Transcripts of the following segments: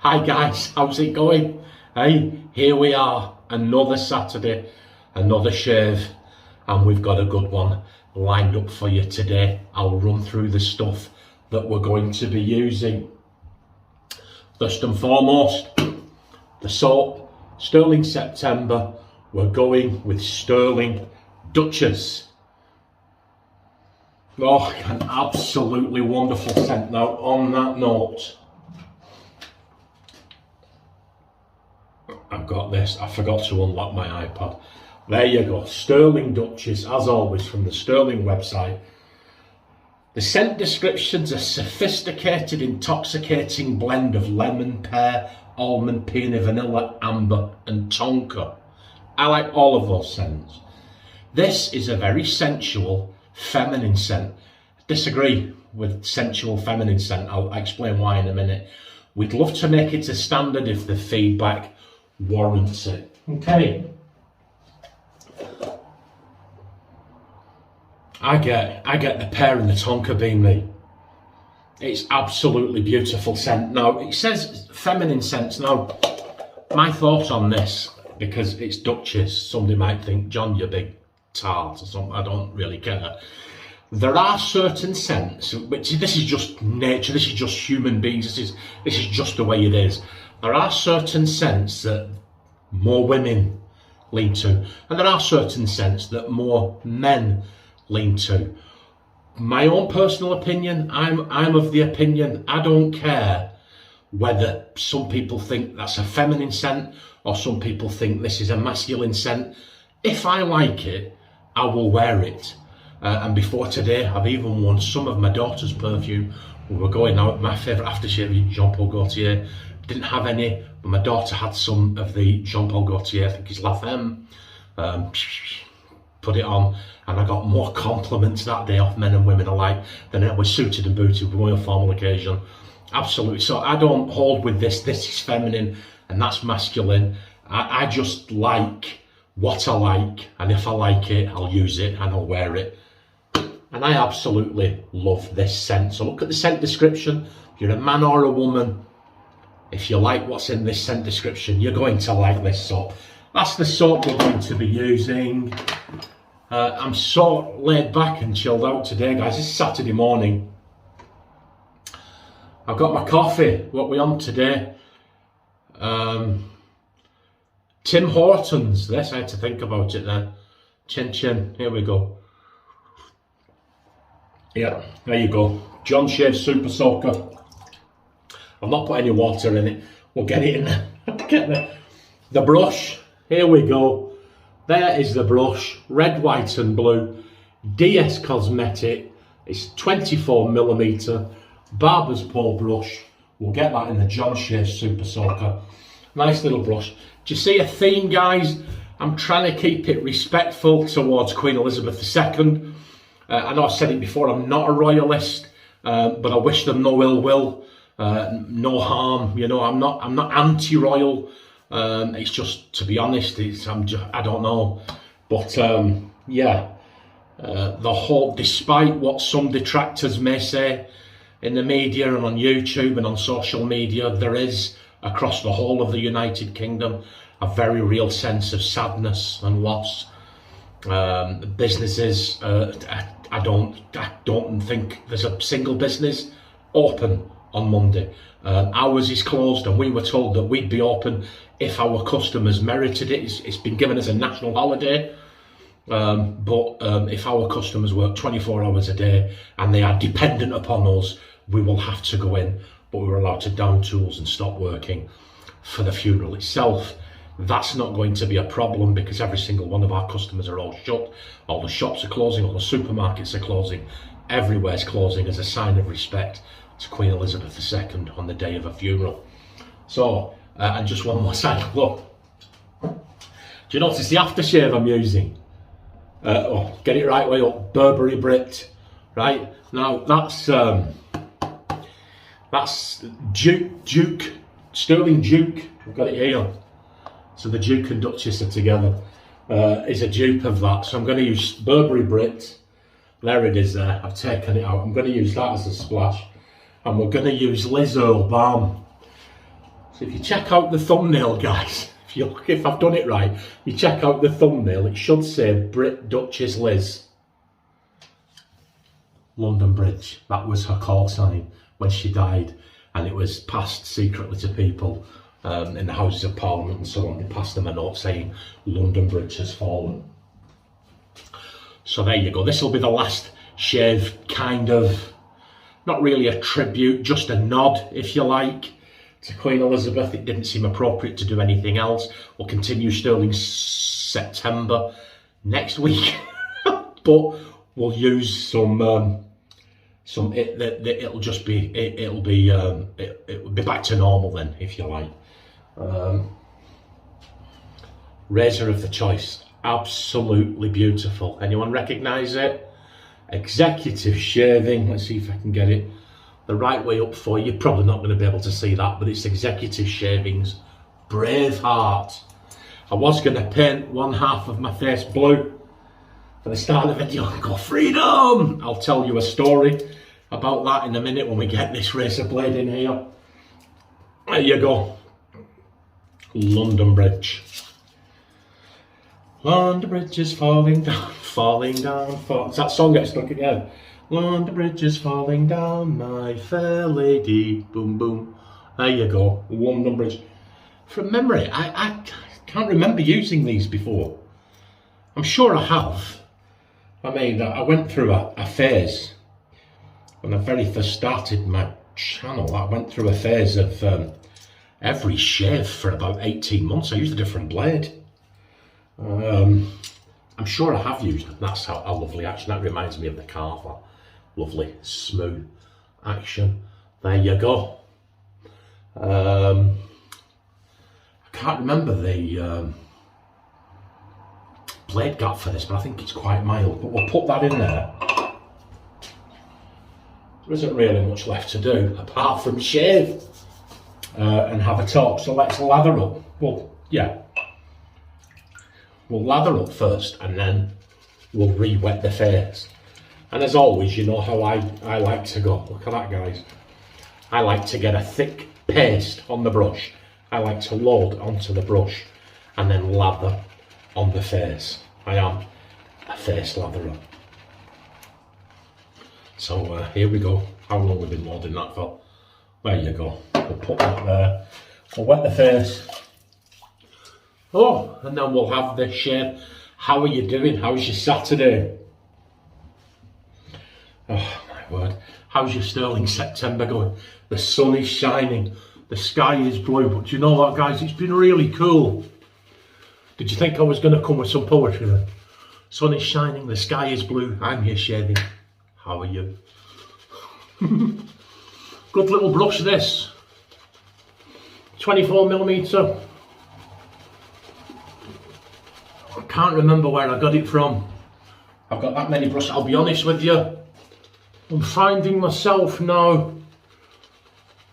Hi guys, how's it going? Hey, here we are, another Saturday, another shave, and we've got a good one lined up for you today. I'll run through the stuff that we're going to be using. First and foremost, the soap, Stirling September. We're going with Stirling Duchess. Oh, an absolutely wonderful scent. Now, on that note, I've got this. I forgot to unlock my iPad. There you go. Stirling Duchess, as always, from the Stirling website. The scent description's a sophisticated, intoxicating blend of lemon, pear, almond, peony, vanilla, amber, and tonka. I like all of those scents. This is a very sensual, feminine scent. Disagree with sensual, feminine scent. I'll explain why in a minute. We'd love to make it a standard if the feedback warrants it. Okay. I get the pear and the tonka bean me. It's absolutely beautiful scent. Now it says feminine scents. Now my thoughts on this, because it's Duchess, somebody might think, John, you big tart or something. I don't really care. There are certain scents, which this is just nature, this is just human beings, this is just the way it is. There are certain scents that more women lean to, and there are certain scents that more men lean to. My own personal opinion, I'm of the opinion, I don't care whether some people think that's a feminine scent or some people think this is a masculine scent. If I like it, I will wear it. And before today, I've even worn some of my daughter's perfume. We were going out, my favourite aftershave, Jean Paul Gaultier. Didn't have any, but my daughter had some of the Jean Paul Gaultier, I think it's La Femme. Put it on, and I got more compliments that day off men and women alike than I was suited and booted for a formal occasion. Absolutely. So I don't hold with this is feminine and that's masculine. I just like what I like, and if I like it, I'll use it and I'll wear it. And I absolutely love this scent. So look at the scent description. If you're a man or a woman, if you like what's in this scent description, you're going to like this soap. That's the soap we're going to be using. I'm so laid back and chilled out today, guys. It's Saturday morning. I've got my coffee. What are we on today? Tim Hortons. This, I had to think about it then. Chin chin. Here we go. Yeah, there you go. John Shave Super Soaker. I've not put any water in it. We'll get it in there. Get the brush. Here we go. There is the brush. Red, white and blue. DS Cosmetic. It's 24mm. Barber's pole brush. We'll get that in the John Shave Super Soaker. Nice little brush. Do you see a theme, guys? I'm trying to keep it respectful towards Queen Elizabeth II. I know I've said it before, I'm not a royalist, but I wish them no ill will, no harm. You know, I'm not anti-royal. It's just, to be honest, I don't know. But yeah, the whole, despite what some detractors may say in the media and on YouTube and on social media, there is, across the whole of the United Kingdom, a very real sense of sadness and loss. Businesses, I don't think there's a single business open on Monday. Ours is closed, and we were told that we'd be open if our customers merited it. It's been given as a national holiday, but if our customers work 24 hours a day and they are dependent upon us, we will have to go in, but we were allowed to down tools and stop working for the funeral itself. That's not going to be a problem because every single one of our customers are all shut. All the shops are closing, all the supermarkets are closing, everywhere's closing as a sign of respect to Queen Elizabeth II on the day of a funeral. So, and just one more side look. Do you notice the aftershave I'm using? Get it right way up, Burberry Brit, right? Now that's Duke, Stirling Duke, we've got it here. So the Duke and Duchess are together, is a dupe of that. So I'm going to use Burberry Brit. There it is there, I've taken it out. I'm going to use that as a splash. And we're going to use Earl Balm. So if you check out the thumbnail, guys, if I've done it right, you check out the thumbnail, it should say Brit, Duchess, Liz. London Bridge, that was her call sign when she died, and it was passed secretly to people in the Houses of Parliament and so on. They passed them a note saying London Bridge has fallen. So there you go, this will be the last shave, kind of, not really a tribute, just a nod, if you like, to Queen Elizabeth. It didn't seem appropriate to do anything else. We'll continue Stirling September next week, but we'll use it'll just be it'll be back to normal then, if you like. Razor of the choice, absolutely beautiful. Anyone recognise it? Executive shaving. Let's see if I can get it the right way up for you. You're probably not going to be able to see that, but it's Executive Shavings Braveheart. I was going to paint one half of my face blue for the start of the video and go freedom. I'll tell you a story about that in a minute when we get this razor blade in here. There you go. London Bridge. London Bridge is falling down, falling down, falling. That song gets stuck in your head. London Bridge is falling down, my fair lady. Boom, boom. There you go. London Bridge. From memory, I can't remember using these before. I'm sure I have. I mean, I went through a phase when I very first started my channel. I went through a phase of every shave for about 18 months. I used a different blade. I'm sure I have used it. That's how lovely action. That reminds me of the Carver. Lovely, smooth action. There you go. I can't remember the blade gap for this, but I think it's quite mild. But we'll put that in there. There isn't really much left to do apart from shave and have a talk. So let's lather up. Well, yeah. We'll lather up first and then we'll re-wet the face. And as always, you know how I like to go. Look at that, guys. I like to get a thick paste on the brush. I like to load onto the brush and then lather on the face. I am a face latherer. So here we go. How long have we been loading that for? There you go. We'll put that there. We'll wet the face. Oh, and then we'll have the shave. How are you doing? How's your Saturday? Oh my word. How's your Stirling September going? The sun is shining. The sky is blue. But do you know what, guys? It's been really cool. Did you think I was going to come with some poetry then? Sun is shining. The sky is blue. I'm here shaving. How are you? Good little brush this. 24mm. I can't remember where I got it from. I've got that many brushes. I'll be honest with you. I'm finding myself now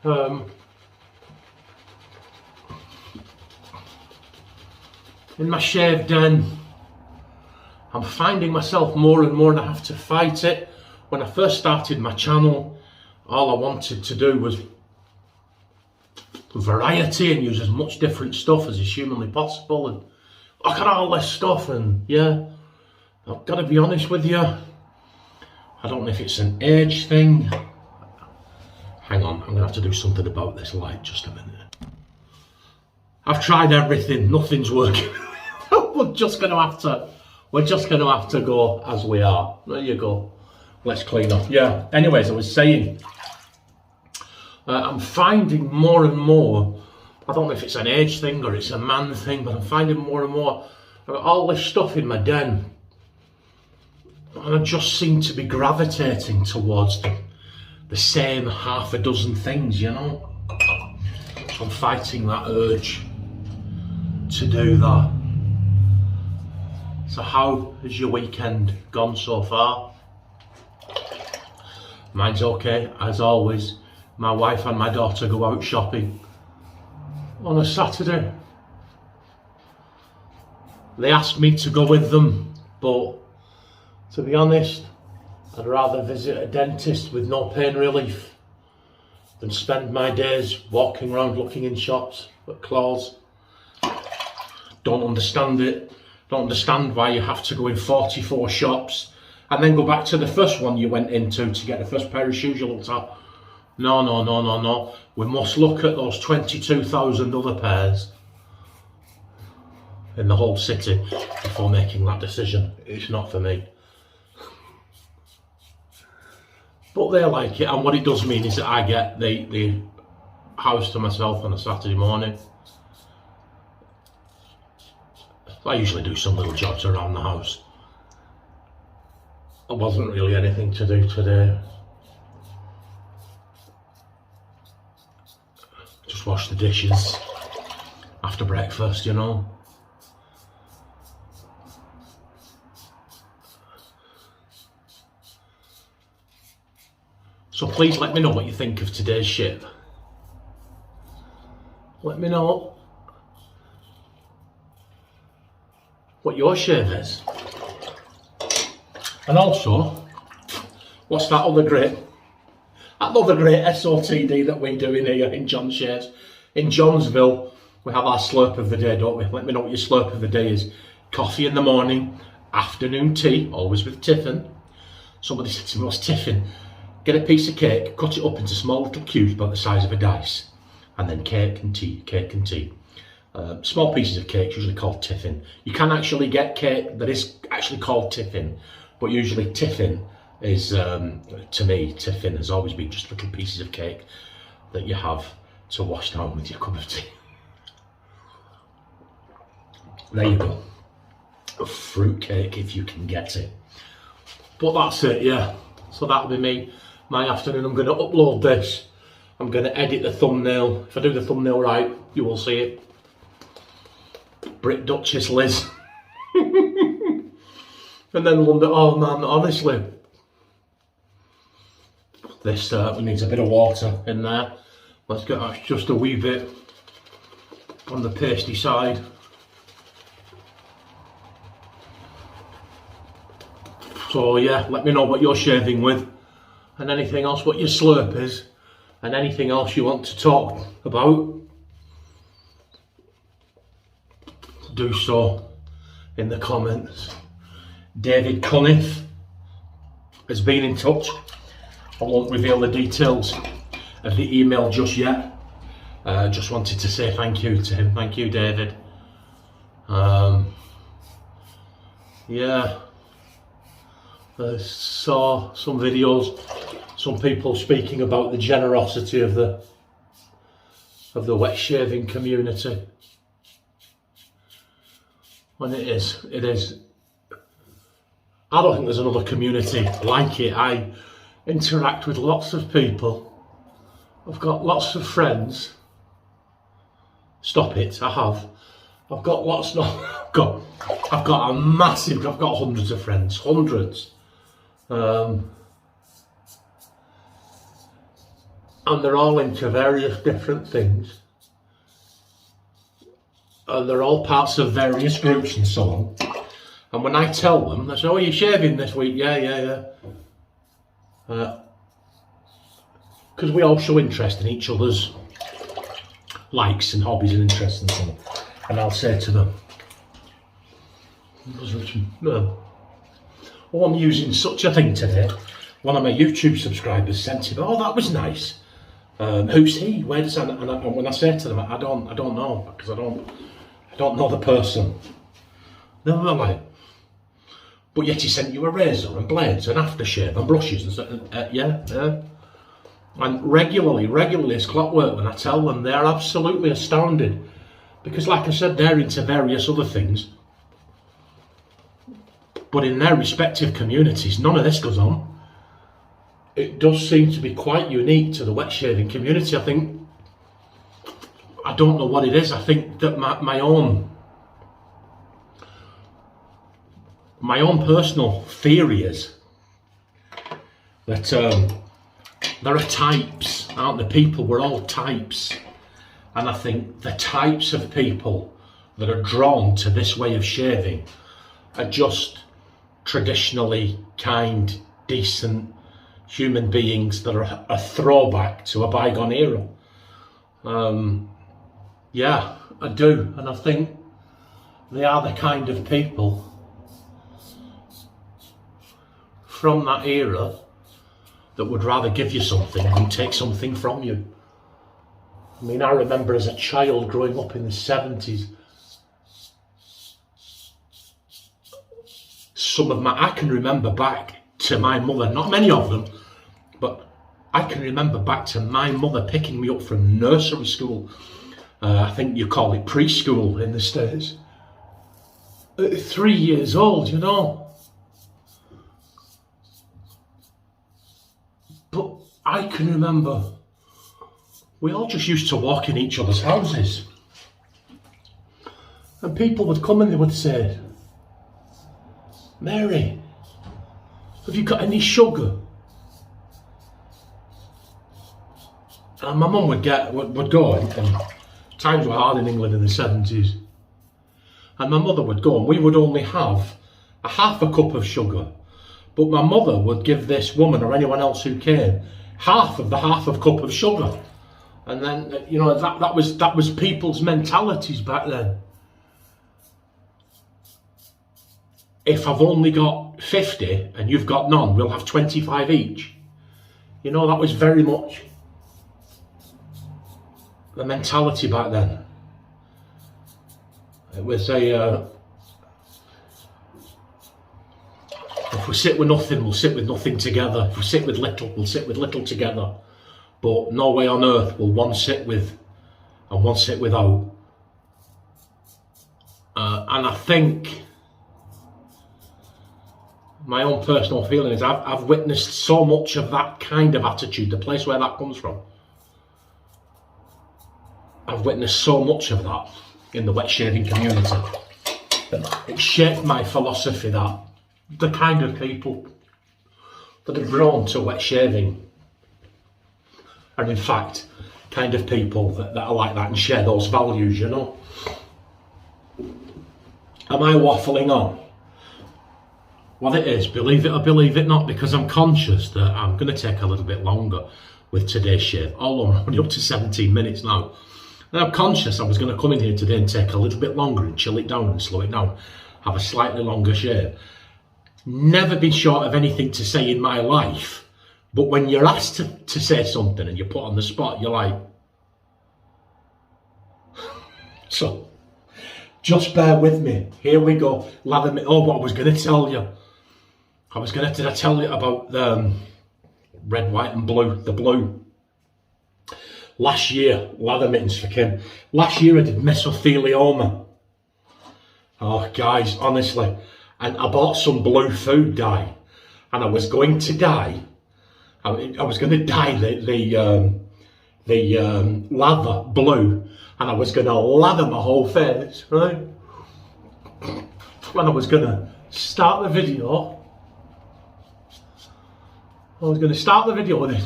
in my shave den. I'm finding myself more and more, and I have to fight it. When I first started my channel, all I wanted to do was variety and use as much different stuff as is humanly possible, and look at all this stuff. And yeah, I've got to be honest with you, I don't know if it's an age thing. Hang on, I'm going to have to do something about this light, just a minute. I've tried everything, nothing's working. We're just going to have to go as we are. There you go. Let's clean up. Yeah, anyways, I was saying, I'm finding more and more, I don't know if it's an age thing or it's a man thing, but I'm finding more and more, I've got all this stuff in my den, and I just seem to be gravitating towards the same half a dozen things, you know. So I'm fighting that urge to do that. So how has your weekend gone so far? Mine's okay, as always. My wife and my daughter go out shopping on a Saturday. They asked me to go with them, but to be honest, I'd rather visit a dentist with no pain relief than spend my days walking around looking in shops at clothes. Don't understand it. Don't understand why you have to go in 44 shops and then go back to the first one you went into to get the first pair of shoes you looked at. No, no, no, no, no. We must look at those 22,000 other pairs in the whole city before making that decision. It's not for me. But they like it, and what it does mean is that I get the house to myself on a Saturday morning. I usually do some little jobs around the house. There wasn't really anything to do today. Just wash the dishes after breakfast, you know. So please let me know what you think of today's shave. Let me know what your shave is. And also, what's that other great SOTD that we do in here in John Shaves? In Johnsville, we have our slurp of the day, don't we? Let me know what your slurp of the day is. Coffee in the morning, afternoon tea, always with tiffin. Somebody said to me, what's tiffin? Get a piece of cake, cut it up into small little cubes about the size of a dice, and then cake and tea, cake and tea. Small pieces of cake, usually called tiffin. You can actually get cake that is actually called tiffin, but usually tiffin is, to me, tiffin has always been just little pieces of cake that you have to wash down with your cup of tea. There you go. A fruit cake if you can get it. But that's it, yeah. So that'll be me, my afternoon. I'm going to upload this. I'm going to edit the thumbnail. If I do the thumbnail right, you will see it. Brit, Duchess, Liz. And then London. Oh man, honestly. This needs a bit of water in there. Let's get just a wee bit on the pasty side. So yeah, let me know what you're shaving with, and anything else, what your slurp is, and anything else you want to talk about. Do so in the comments. David Cunniff has been in touch. I won't reveal the details of the email just yet. Just wanted to say thank you to him. Thank you, David. Yeah. I saw some videos, some people speaking about the generosity of the wet shaving community. And it is. I don't think there's another community like it. I interact with lots of people. I've got lots of friends. Stop it, I have. I've got lots, no, I've got hundreds of friends, hundreds. And they're all into various different things. And they're all parts of various groups and so on. And when I tell them, they say, oh, you're shaving this week? Yeah. Because we all show interest in each other's likes and hobbies and interests and so on. And I'll say to them, oh, I'm using such a thing today. One of my YouTube subscribers sent it, oh, that was nice. Who's he? Where does and when I say to them, I don't know, because I don't know the person. They're like, but yet he sent you a razor and blades and aftershave and brushes and so, yeah. And regularly as clockwork, when I tell them, they're absolutely astounded. Because like I said, they're into various other things. But in their respective communities, none of this goes on. It does seem to be quite unique to the wet shaving community. I don't know what it is. I think that my own personal theory is that there are types, aren't there? People, we're all types. And I think the types of people that are drawn to this way of shaving are just traditionally kind, decent, human beings that are a throwback to a bygone era. Yeah, I do, and I think they are the kind of people from that era that would rather give you something than take something from you. I mean, I remember as a child growing up in the 70s, I can remember back to my mother, not many of them, but I can remember back to my mother picking me up from nursery school. I think you call it preschool in the States. At 3 years old, you know. But I can remember we all just used to walk in each other's houses. And people would come and they would say, "Mary, have you got any sugar?" And my mum would go, and times were hard in England in the 70s. And my mother would go, and we would only have a half a cup of sugar. But my mother would give this woman or anyone else who came half of a cup of sugar. And then, you know, that was people's mentalities back then. If I've only got 50 and you've got none, we'll have 25 each. You know, that was very much the mentality back then. It was if we sit with nothing, we'll sit with nothing together. If we sit with little, we'll sit with little together. But no way on earth will one sit with and one sit without. And I think my own personal feeling is I've witnessed so much of that kind of attitude, the place where that comes from. I've witnessed so much of that in the wet shaving community. It shaped my philosophy that the kind of people that are drawn to wet shaving are in fact kind of people that are like that and share those values, you know. Am I waffling on? Well, it is, believe it or believe it not, because I'm conscious that I'm going to take a little bit longer with today's shave. Although I'm only up to 17 minutes now. And I'm conscious I was going to come in here today and take a little bit longer and chill it down and slow it down, have a slightly longer shave. Never been short of anything to say in my life, but when you're asked to say something and you're put on the spot, you're like, so just bear with me. Here we go. Lather me. Oh, what I was going to tell you. Did I tell you about the red, white and blue? The blue. Last year, lather mittens for Kim. Last year I did mesothelioma. Oh, guys, honestly. And I bought some blue food dye. And I was going to dye. I was going to dye the lather blue. And I was going to lather my whole face, right? When I was going to start the video, with it.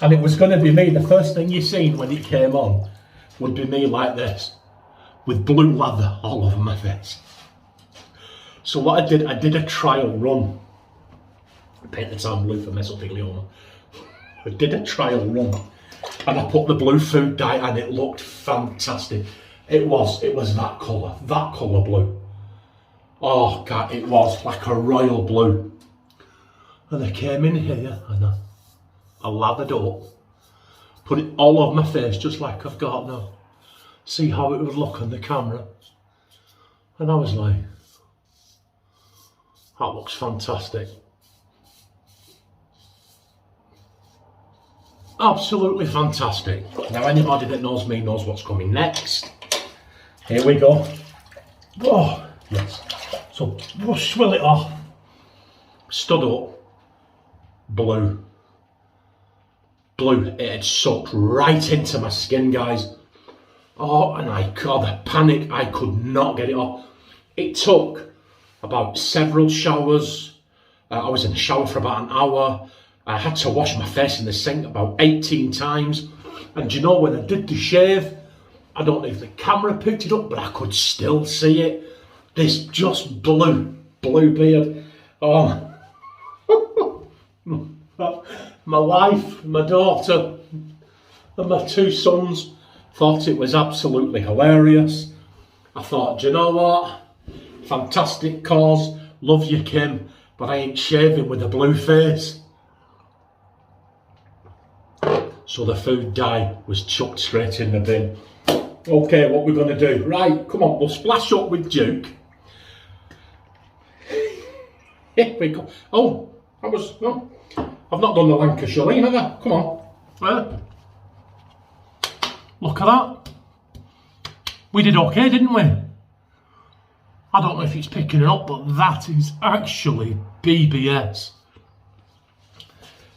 And it was going to be me, the first thing you seen when it came on would be me like this, with blue lather all over my face. So what I did a trial run. I paint the town blue for mesothelioma. I did a trial run. And I put the blue food dye and it looked fantastic. It was that colour blue. Oh God, it was like a royal blue. And I came in here and I lathered up, put it all over my face just like I've got now. See how it would look on the camera. And I was like, that looks fantastic. Absolutely fantastic. Now anybody that knows me knows what's coming next. Here we go. Oh, yes. So we'll swill it off. Stood up. Blue. It had sucked right into my skin, guys. Oh, and I got the panic. I could not get it off. It took about several showers. I was in the shower for about an hour. I had to wash my face in the sink about 18 times. And do you know, when I did the shave, I don't know if the camera picked it up, but I could still see it. This just blue beard. Oh, My wife, my daughter, and my 2 sons thought it was absolutely hilarious. I thought, do you know what? Fantastic cause, love you, Kim, but I ain't shaving with a blue face. So the food dye was chucked straight in the bin. Okay, what we're going to do? Right, come on, we'll splash up with Duke. Here we go. Oh, I've not done the Lancashire lean, have I? Come on. Look at that. We did okay, didn't we? I don't know if it's picking it up, but that is actually BBS.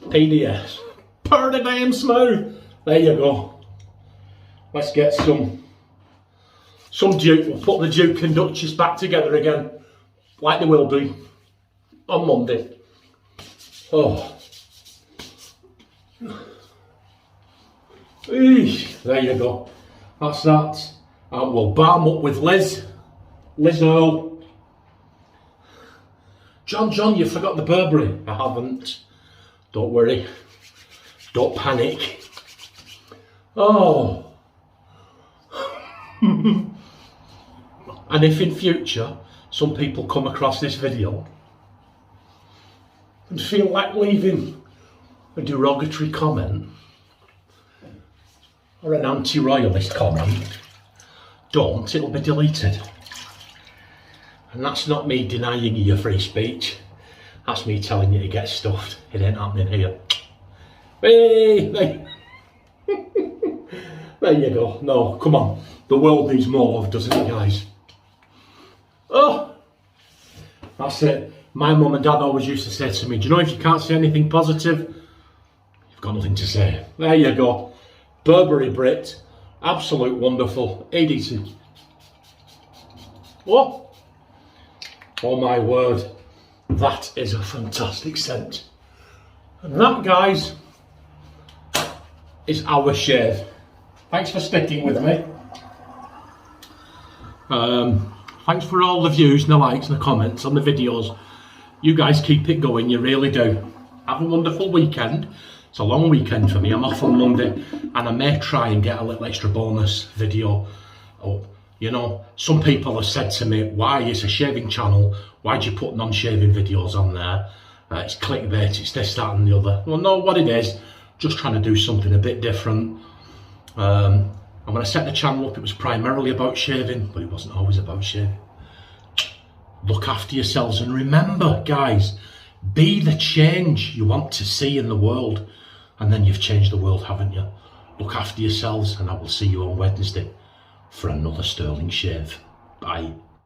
PDS. Pretty damn smooth. There you go. Let's get some Duke. We'll put the Duke and Duchess back together again, like they will be on Monday. Oh. Eesh, there you go. That's that. And we'll balm up with Liz Earl. John, you forgot the Burberry. I haven't. Don't worry. Don't panic. Oh. And if in future some people come across this video and feel like leaving a derogatory comment or an anti-royalist comment, don't, it'll be deleted. And that's not me denying you your free speech, that's me telling you to get stuffed. It ain't happening here. Hey, there you go. No, come on, the world needs more love, doesn't it, guys? Oh, that's it. My mum and dad always used to say to me, do you know if you can't say anything positive, you've got nothing to say. There you go. Burberry Brit, absolute wonderful. EDP. What? Oh my word, that is a fantastic scent. And that, guys, is our shave. Thanks for sticking with me. Thanks for all the views and the likes and the comments on the videos. You guys keep it going, you really do. Have a wonderful weekend. It's a long weekend for me. I'm off on Monday and I may try and get a little extra bonus video up. You know, some people have said to me, why is a shaving channel, why'd you put non-shaving videos on there? It's clickbait, it's this, that and the other. Well, no, what it is, just trying to do something a bit different. And when I set the channel up, it was primarily about shaving, but it wasn't always about shaving. Look after yourselves and remember, guys, be the change you want to see in the world. And then you've changed the world, haven't you? Look after yourselves and I will see you on Wednesday for another Stirling shave. Bye.